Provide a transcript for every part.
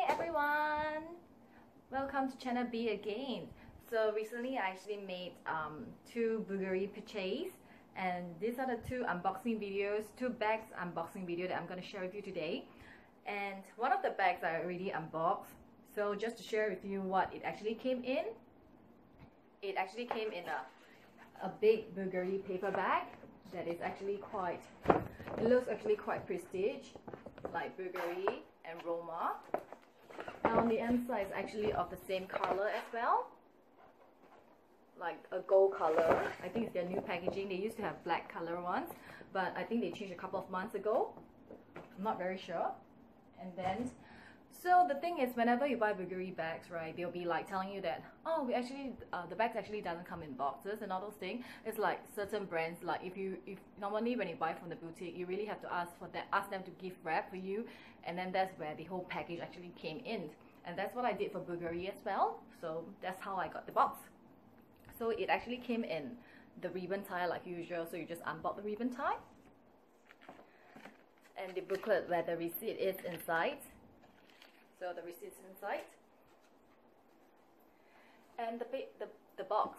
everyone! Welcome to channel B again. So recently I actually made two Bulgari purchase, and these are the two unboxing videos, two bags unboxing video that I'm going to share with you today. And one of the bags I already unboxed, so just to share with you what it actually came in. It actually came in a big Bulgari paper bag that is actually quite, it looks actually quite prestige, like Bulgari and Roma. And on the inside is actually of the same color as well, like a gold color. I think it's their new packaging. They used to have black color ones, but I think they changed a couple of months ago. I'm not very sure. And then, so the thing is, whenever you buy Bulgari bags, right, they'll be like telling you that, oh, we actually, the bags actually doesn't come in boxes and all those things. It's like certain brands, like if normally when you buy from the boutique, you really have to ask them to gift wrap for you, and then that's where the whole package actually came in. And that's what I did for Bulgari as well. So that's how I got the box. So it actually came in the ribbon tie like usual. So you just unbox the ribbon tie, and the booklet where the receipt is inside. So the receipt is inside, and the box.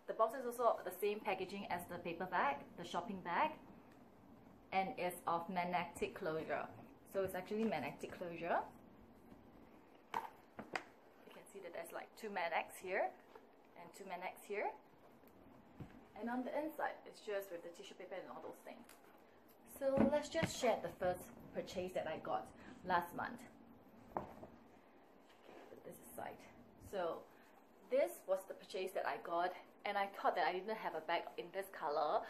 The box is also the same packaging as the paper bag, the shopping bag, and it's of magnetic closure. So it's actually magnetic closure. You can see that there's like two magnets here and two magnets here, and on the inside it's just with the tissue paper and all those things. So let's just share the first purchase that I got last month. This side. So this was the purchase that I got, and I thought that I didn't have a bag in this color,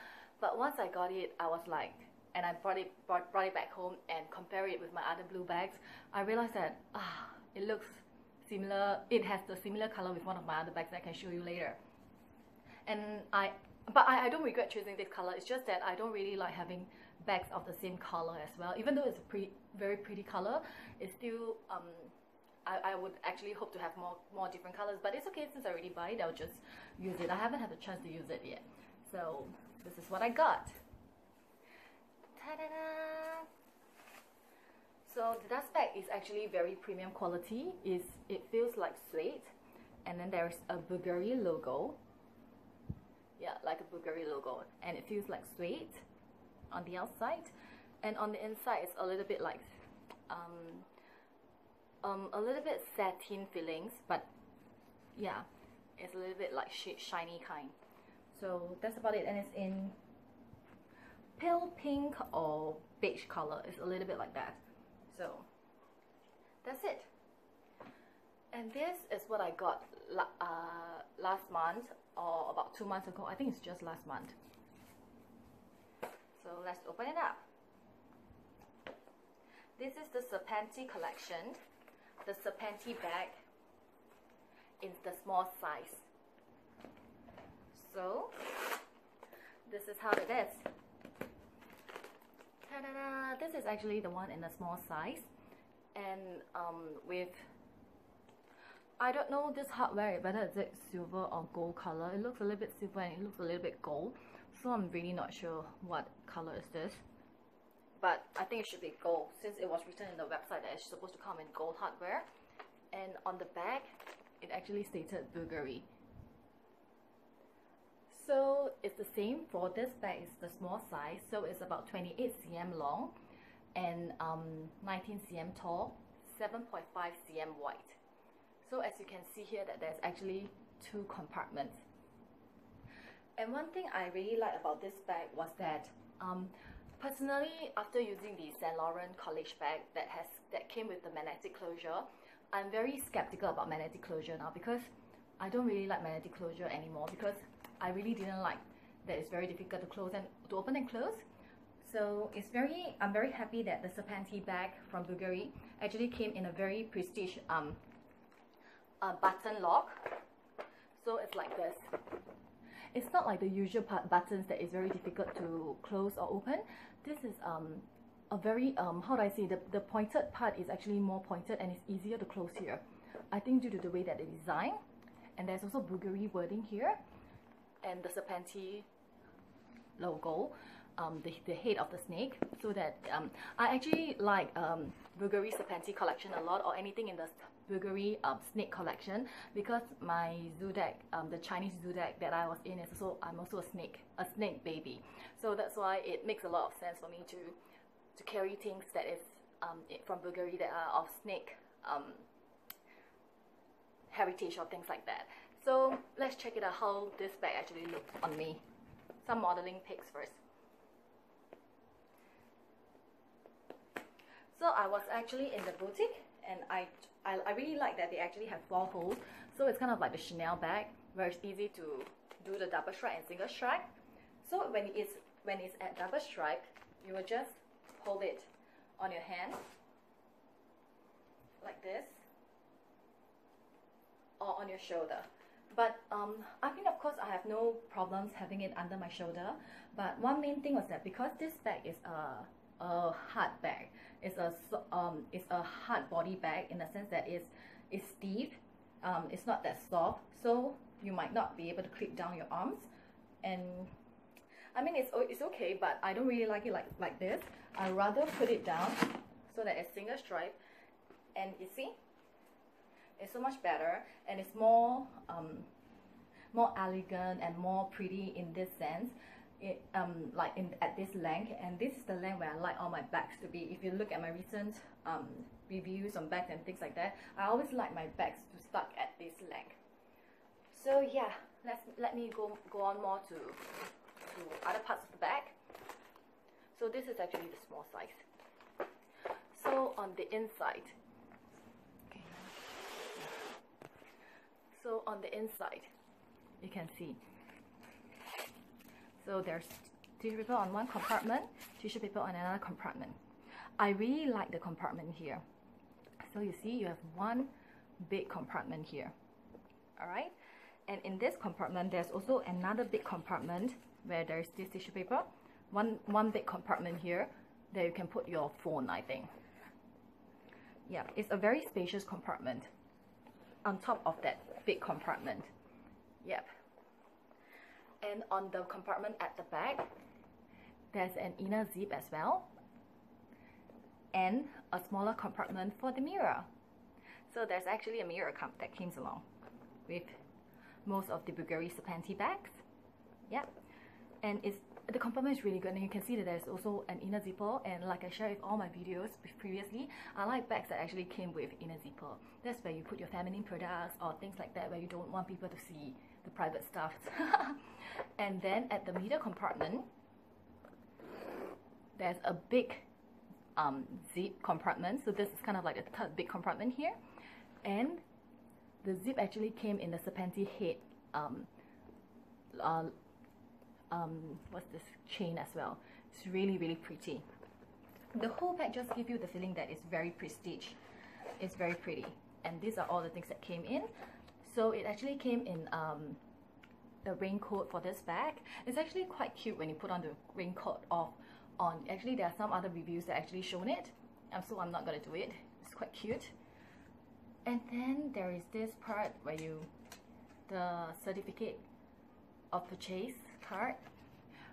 but once I got it, I was like, and I brought it back home and compare it with my other blue bags, I realized that it looks similar. It has the similar color with one of my other bags that I can show you later. And I don't regret choosing this color. It's just that I don't really like having bags of the same color as well. Even though it's a very pretty color, it's still I would actually hope to have more different colors, but it's okay, since I already buy it, I'll just use it. I haven't had the chance to use it yet. So this is what I got. Ta-da-da! So the dust bag is actually very premium quality. It feels like suede, and then there's a Bulgari logo. Yeah, like a Bulgari logo, and it feels like suede on the outside, and on the inside it's a little bit like a little bit satin feelings, but yeah, it's a little bit like shiny kind. So that's about it, and it's in pale pink or beige color. It's a little bit like that. So that's it. And this is what I got last month, or about 2 months ago. I think it's just last month. So let's open it up. This is the Serpenti collection, the Serpenti bag in the small size. So this is how it is. Ta-da-da! This is actually the one in the small size, and with, I don't know this hardware, whether it's silver or gold color. It looks a little bit silver and it looks a little bit gold, so I'm really not sure what color is this, but I think it should be gold, since it was written in the website that it's supposed to come in gold hardware. And on the back it actually stated Bulgari. So it's the same for this bag. It's the small size, so it's about 28 cm long and 19 cm tall, 7.5 cm wide. So as you can see here, that there's actually two compartments. And one thing I really like about this bag was that personally, after using the Saint Laurent college bag that came with the magnetic closure, I'm very skeptical about magnetic closure now, because I don't really like magnetic closure anymore, because I really didn't like that it's very difficult to close and to open and close. So I'm very happy that the Serpenti bag from Bulgari actually came in a very prestige button lock. So it's like this. It's not like the usual buttons that is very difficult to close or open. This is a very how do I say, the pointed part is actually more pointed, and it's easier to close here, I think, due to the way that they design. And there's also Bulgari wording here and the Serpenti logo. the head of the snake, so that I actually like Bulgari Serpenti collection a lot, or anything in the Bulgari snake collection, because my zodiac, the Chinese zodiac that I was in, is also, I'm also a snake baby. So that's why it makes a lot of sense for me to carry things that is from Bulgari that are of snake heritage or things like that. So let's check it out how this bag actually looks on me. Some modeling pics first. So I was actually in the boutique, and I really like that they actually have 4 holes. So it's kind of like the Chanel bag, where it's easy to do the double stripe and single stripe. So when it's at double stripe, you will just hold it on your hand like this, or on your shoulder. But I mean, of course, I have no problems having it under my shoulder. But one main thing was that because this bag is a hard bag, it's a hard body bag, in the sense that it's stiff, it's not that soft, so you might not be able to clip down your arms. And I mean, it's okay, but I don't really like it like this. I rather put it down so that it's single stripe, and you see, it's so much better, and it's more elegant and more pretty in this sense. Like at this length, and this is the length where I like all my bags to be. If you look at my recent reviews on bags and things like that, I always like my bags to start at this length. So yeah, let me go on more to other parts of the bag. So this is actually the small size. So on the inside, okay. So on the inside, you can see. So there's tissue paper on one compartment, tissue paper on another compartment. I really like the compartment here. So you see, you have one big compartment here. Alright? And in this compartment, there's also another big compartment where there's this tissue paper. One big compartment here that you can put your phone, I think. Yeah, it's a very spacious compartment on top of that big compartment. Yep. And on the compartment at the back, there's an inner zip as well, and a smaller compartment for the mirror. So there's actually a mirror that comes along with most of the Bulgari Serpenti bags. Yep. And the compartment is really good, and you can see that there's also an inner zipper. And like I shared with all my videos previously, I like bags that actually came with inner zipper. That's where you put your feminine products or things like that, where you don't want people to see the private stuff. And then at the middle compartment, there's a big zip compartment. So this is kind of like the third big compartment here, and the zip actually came in the Serpenti head what's this, chain as well. It's really, really pretty. The whole pack just gives you the feeling that it's very prestige. It's very pretty, and these are all the things that came in. So it actually came in the raincoat for this bag. It's actually quite cute when you put on the raincoat on. Actually, there are some other reviews that actually shown it, so I'm not gonna do it. It's quite cute. And then there is this part where the certificate of purchase card,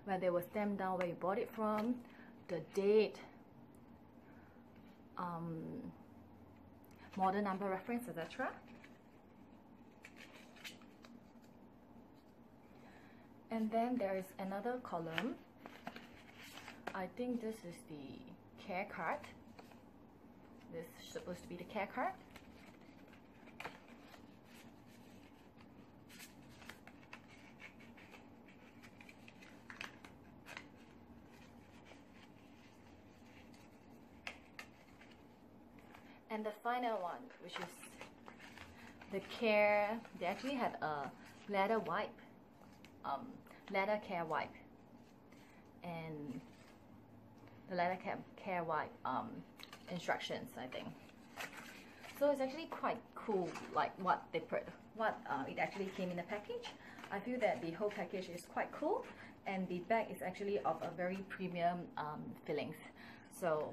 where they will stamp down where you bought it from, the date, model number reference, etc. And then there is another column. I think this is the care card. This is supposed to be the care card. And the final one, which is the care. They actually had a leather wipe, leather care wipe, and the leather care wipe instructions, I think. So it's actually quite cool, like what it actually came in the package. I feel that the whole package is quite cool, and the bag is actually of a very premium fillings. So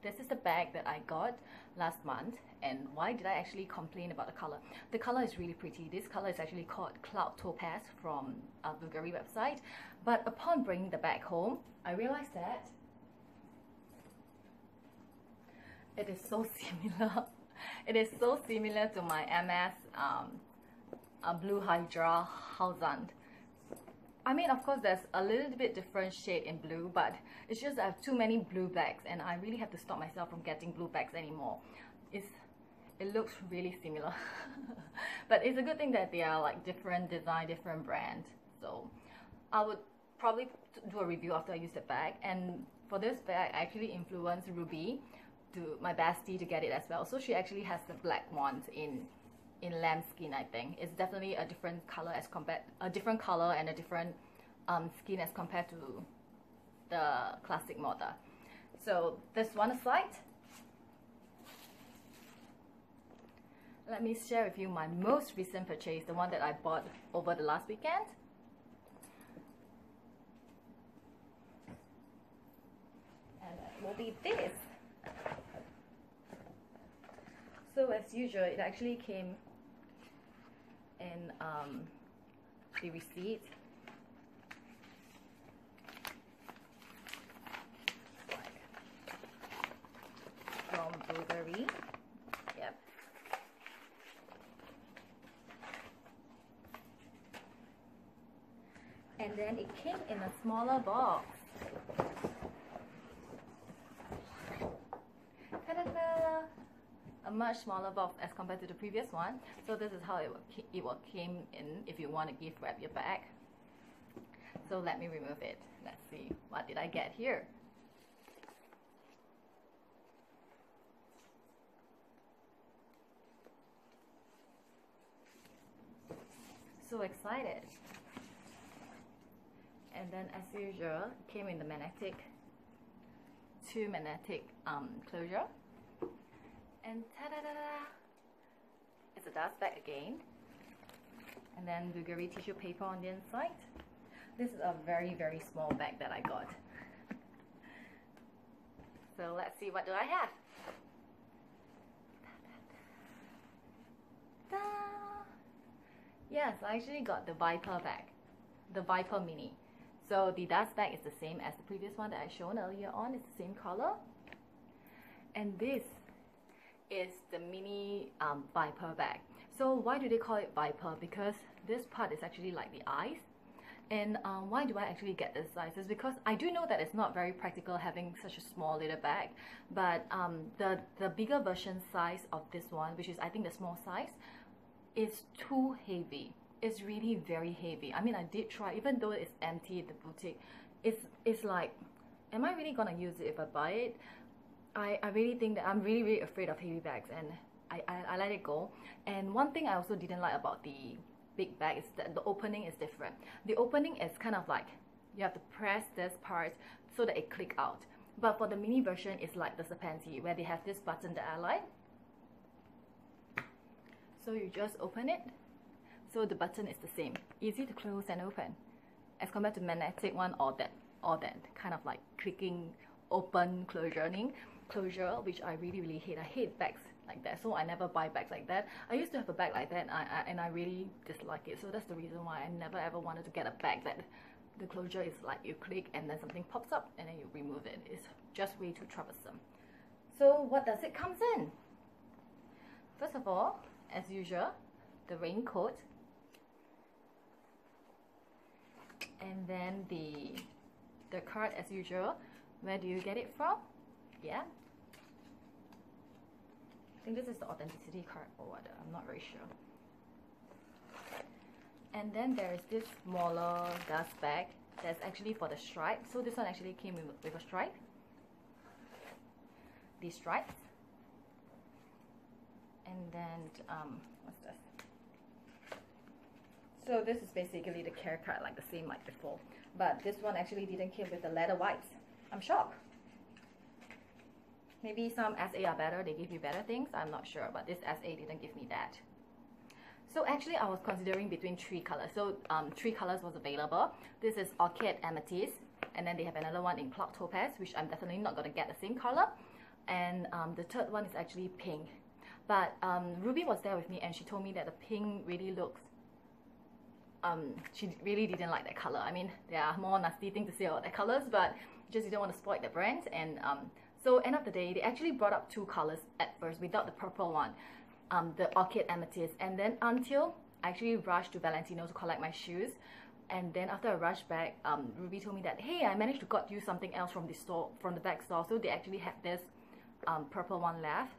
this is the bag that I got last month. And why did I actually complain about the color? The color is really pretty. This color is actually called Cloud Topaz from Bulgari website. But upon bringing the bag home, I realized that it is so similar. It is so similar to my Hermes Blue Hydra Halzan. I mean, of course, there's a little bit different shade in blue, but it's just I have too many blue bags, and I really have to stop myself from getting blue bags anymore. It looks really similar. But it's a good thing that they are like different design, different brand. So I would probably do a review after I use the bag. And for this bag, I actually influenced Ruby, my bestie, to get it as well. So she actually has the black ones in lamb skin. I think it's definitely a different color and a different skin as compared to the classic model. So this one aside, let me share with you my most recent purchase, the one that I bought over the last weekend. And that will be this. So as usual, it actually came in the receipt. From Bulgari. Yep. And then it came in a smaller box. Ta-da-da! A much smaller box as compared to the previous one. So this is how it came in if you want to gift wrap your bag. So let me remove it. Let's see, what did I get here? So excited. And then as usual, it came in the two magnetic closure. And ta-da-da-da! It's a dust bag again. And then Bulgari tissue paper on the inside. This is a very, very small bag that I got. So let's see, what do I have? Ta-da-da! Yes, I actually got the VIPER bag, the VIPER Mini. So the dust bag is the same as the previous one that I shown earlier on. It's the same color. And this is the mini VIPER bag. So why do they call it VIPER? Because this part is actually like the eyes. And why do I actually get this size? Is because I do know that it's not very practical having such a small little bag, but the bigger version size of this one, which is I think the small size, is too heavy. It's really very heavy. I mean, I did try, even though it's empty at the boutique, it's like, am I really gonna use it if I buy it? I really think that I'm really afraid of heavy bags, and I let it go. And one thing I also didn't like about the big bag is that the opening is different. The opening is kind of like you have to press this part so that it click out. But for the mini version, it's like the Serpenti, where they have this button that I like. So you just open it. So the button is the same, easy to close and open, as compared to magnetic one or that kind of like clicking open closure, which I really hate. I hate bags like that, so I never buy bags like that. I used to have a bag like that, and I really dislike it. So that's the reason why I never ever wanted to get a bag that the closure is like you click and then something pops up and then you remove it. It's just way too troublesome. So what does it comes in? First of all, as usual, the raincoat, and then the card as usual. Where do you get it from? Yeah, I think this is the authenticity card or what, I'm not very sure. And then there is this smaller dust bag that's actually for the stripe. So this one actually came with a stripe, these stripes. And then what's this? So this is basically the care card, like the same like before, but this one actually didn't come with the leather wipes. I'm shocked. Maybe some SA are better, they give you better things, I'm not sure, but this SA didn't give me that. So actually I was considering between three colors. So three colors was available. This is Orchid Amethyst, and then they have another one in Cloud Topaz, which I'm definitely not going to get the same color. and the third one is actually pink. But Ruby was there with me and she told me that the pink really looks, she really didn't like that color. I mean, there are more nasty things to say about their colors, but just didn't want to spoil the brand. And so end of the day, they actually brought up two colors at first without the purple one, the Orchid Amethyst. And then until I actually rushed to Valentino to collect my shoes, and then after I rushed back, Ruby told me that, hey, I managed to got you something else from the store, from the back store. So they actually have this purple one left.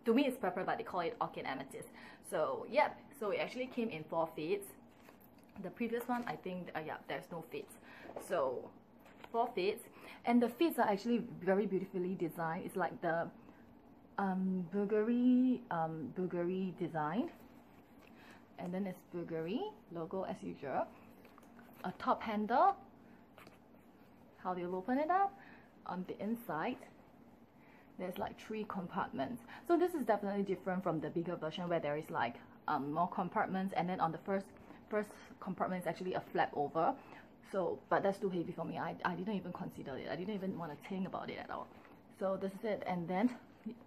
To me it's purple, but they call it Orchid Amethyst. So yeah, so it actually came in 4 fits. The previous one, I think, yeah, there's no fits. So 4 fits, and the fits are actually very beautifully designed. It's like the Bulgari design, and then it's Bulgari logo as usual. A top handle. How do you open it up? On the inside, there's like 3 compartments. So this is definitely different from the bigger version where there is like more compartments, and then on the first compartment is actually a flap over. So, but that's too heavy for me. I didn't even consider it. I didn't even want to think about it at all. So this is it. And then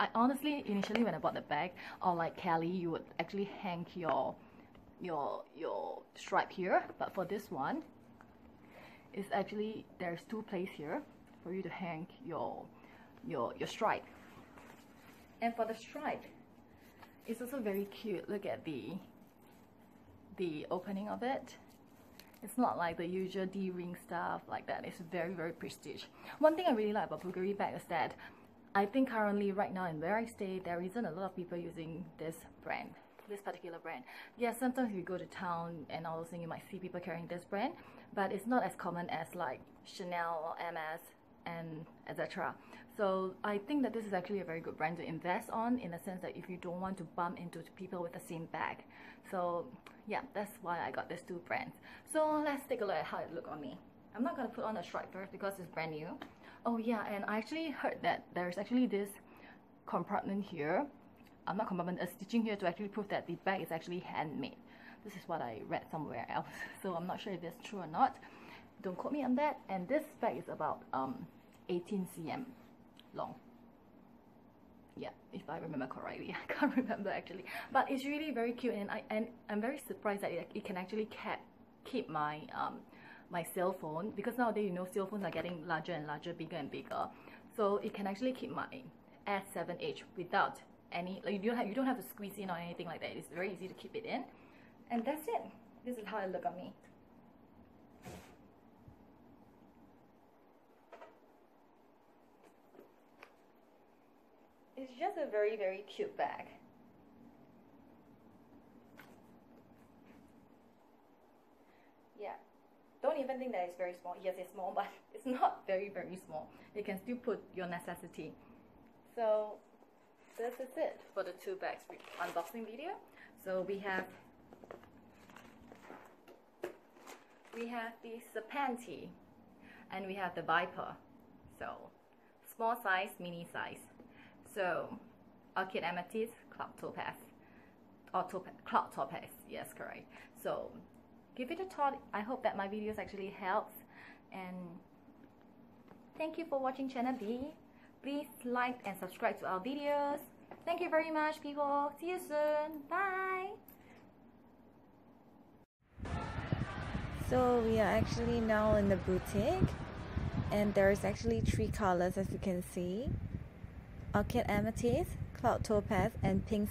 I honestly, initially when I bought the bag, or like Kelly, you would actually hang your stripe here, but for this one, it's actually, there's 2 places here for you to hang your stripe. And for the stripe, it's also very cute. Look at the opening of it. It's not like the usual D-ring stuff like that. It's very, very prestige. One thing I really like about Bulgari bag is that I think currently right now in where I stay, there isn't a lot of people using this brand, this particular brand. Yeah, sometimes if you go to town and all those things, you might see people carrying this brand, but it's not as common as like Chanel or Hermes and etc. So I think that this is actually a very good brand to invest on, in the sense that if you don't want to bump into people with the same bag. So yeah, that's why I got these 2 brands. So let's take a look at how it looks on me. I'm not going to put on the stripe first because it's brand new. Oh yeah, and I actually heard that there's actually this compartment here, not compartment, a stitching here to actually prove that the bag is actually handmade. This is what I read somewhere else, so I'm not sure if that's true or not. Don't quote me on that. And this bag is about 18 cm long. Yeah, if I remember correctly. I can't remember actually, but it's really very cute, and I'm very surprised that it can actually keep my my cell phone, because nowadays, you know, cell phones are getting larger and larger, bigger and bigger. So it can actually keep my S7H without any, like, you don't have to squeeze in or anything like that. It's very easy to keep it in, and that's it. This is how it looks on me. It's just a very, very cute bag. Yeah, don't even think that it's very small. Yes, it's small, but it's not very, very small. You can still put your necessity. So this is it for the 2 bags unboxing video. So we have the Serpenti, and we have the VIPER. So small size, mini size. So Orchid Amethyst, Cloud Topaz, or Cloud Topaz, yes, correct. So give it a thought. I hope that my videos actually helps, and thank you for watching Channel B. Please like and subscribe to our videos. Thank you very much, people. See you soon. Bye. So we are actually now in the boutique, and there's actually 3 colors, as you can see: Orchid Amethyst, Cloud Topaz, and Pink.